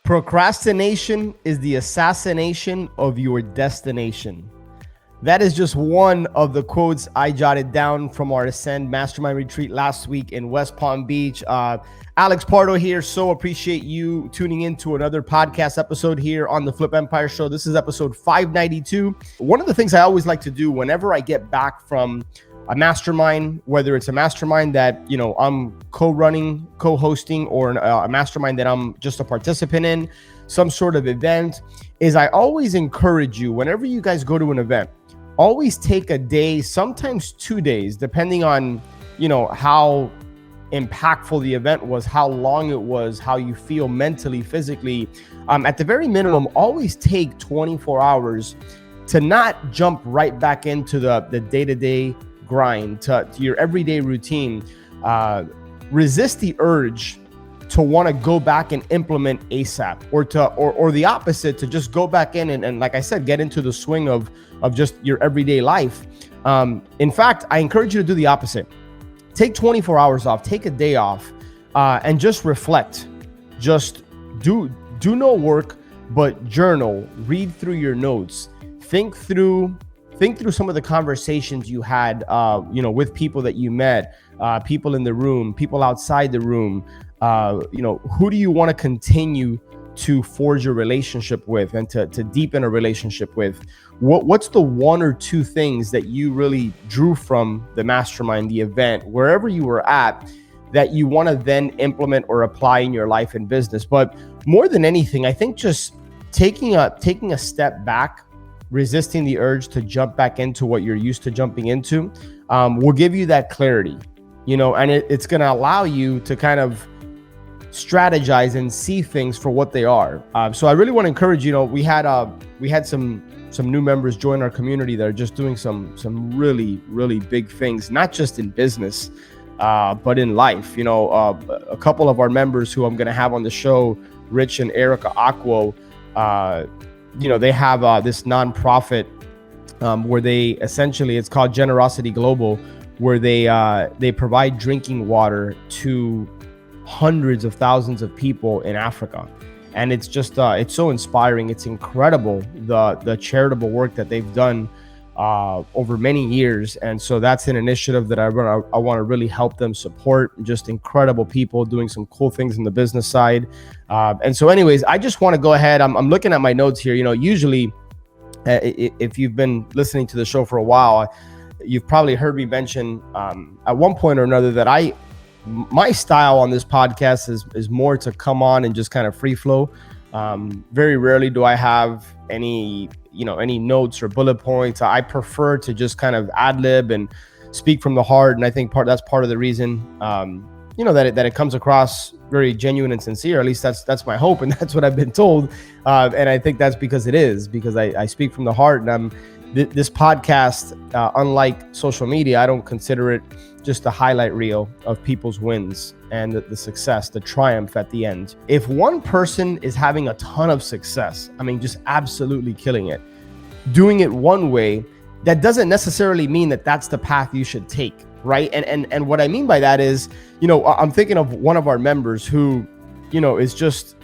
Procrastination is the assassination of your destination. That is just one of the quotes I jotted down from our Ascend Mastermind Retreat last week in West Palm Beach. Alex Pardo here. So appreciate you tuning into another podcast episode here on the Flip Empire Show. This is episode 592. One of the things I always like to do whenever I get back from a mastermind, whether it's a mastermind that, I'm co-running, co-hosting, or a mastermind that I'm just a participant in, some sort of event, is I always encourage you, whenever you guys go to an event, always take a day, sometimes 2 days, depending on, how impactful the event was, how long it was, how you feel mentally, physically. At the very minimum, always take 24 hours to not jump right back into the day-to-day grind, to your everyday routine. Resist the urge to want to go back and implement ASAP, or the opposite, to just go back in and like I said, get into the swing of just your everyday life. In fact, I encourage you to do the opposite. Take 24 hours off, take a day off, and just reflect. Just do no work, but journal, read through your notes, think through some of the conversations you had, with people that you met, people in the room, people outside the room. Who do you want to continue to forge your relationship with and to deepen a relationship with? What's the one or two things that you really drew from the mastermind, the event, wherever you were at, that you want to then implement or apply in your life and business? But more than anything, I think just taking a step back, resisting the urge to jump back into what you're used to jumping into, will give you that clarity, and it's going to allow you to kind of strategize and see things for what they are. So I really want to encourage, we had some new members join our community that are just doing some really, really big things, not just in business, but in life. A couple of our members who I'm going to have on the show, Rich and Erica Aquo, they have this nonprofit where they essentially, it's called Generosity Global, where they provide drinking water to hundreds of thousands of people in Africa. And it's just it's so inspiring. It's incredible, the charitable work that they've done over many years. And so that's an initiative that I want to really help them support. Just incredible people doing some cool things in the business side. And so anyways, I just want to go ahead. I'm looking at my notes here. Usually if you've been listening to the show for a while, you've probably heard me mention at one point or another that my style on this podcast is more to come on and just kind of free flow. Very rarely do I have any notes or bullet points. I prefer to just kind of ad lib and speak from the heart. And I think that's part of the reason, that it comes across very genuine and sincere. At least that's my hope. And that's what I've been told. And I think that's because I speak from the heart. And this podcast, unlike social media, I don't consider it just a highlight reel of people's wins and the success, the triumph at the end. If one person is having a ton of success, just absolutely killing it, doing it one way, that doesn't necessarily mean that that's the path you should take, right? And what I mean by that is, I'm thinking of one of our members who, is just,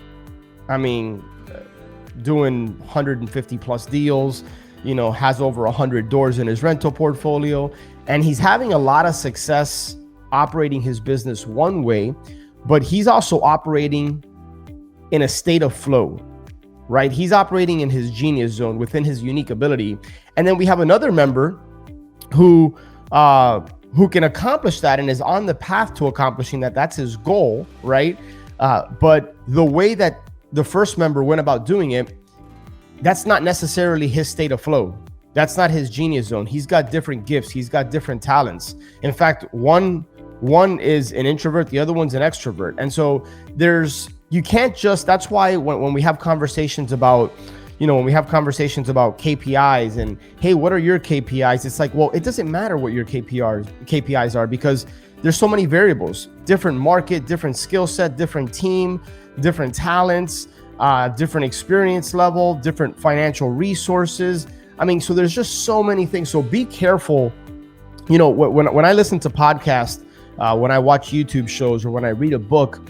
doing 150 plus deals, has over 100 doors in his rental portfolio, and he's having a lot of success operating his business one way, but he's also operating in a state of flow, right? He's operating in his genius zone within his unique ability. And then we have another member who can accomplish that and is on the path to accomplishing that. That's his goal, right? But the way that the first member went about doing it, that's not necessarily his state of flow. That's not his genius zone. He's got different gifts. He's got different talents. In fact, one is an introvert, the other one's an extrovert. And so you can't just, that's why when we have conversations about, KPIs and, hey, what are your KPIs? It's like, well, it doesn't matter what your KPIs are, because there's so many variables, different market, different skill set, different team, different talents, different experience level, different financial resources. So there's just so many things. So be careful. When I listen to podcasts, when I watch YouTube shows, or when I read a book,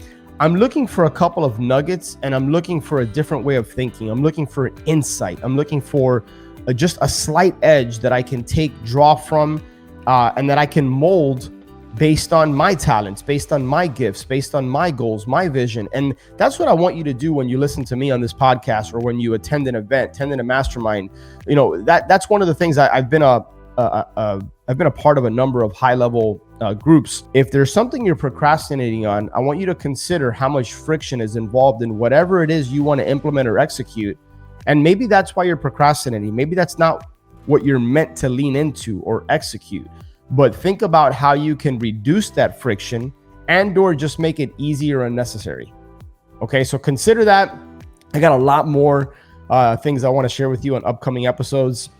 I'm looking for a couple of nuggets, and I'm looking for a different way of thinking. I'm looking for insight. I'm looking for just a slight edge that I can draw from, and that I can mold based on my talents, based on my gifts, based on my goals, my vision. And that's what I want you to do when you listen to me on this podcast, or when you attend an event, attend a mastermind. That's one of the things I've been a part of a number of high-level groups. If there's something you're procrastinating on, I want you to consider how much friction is involved in whatever it is you want to implement or execute. And maybe that's why you're procrastinating. Maybe that's not what you're meant to lean into or execute. But think about how you can reduce that friction and/or just make it easy or unnecessary. Okay, so consider that. I got a lot more things I want to share with you on upcoming episodes.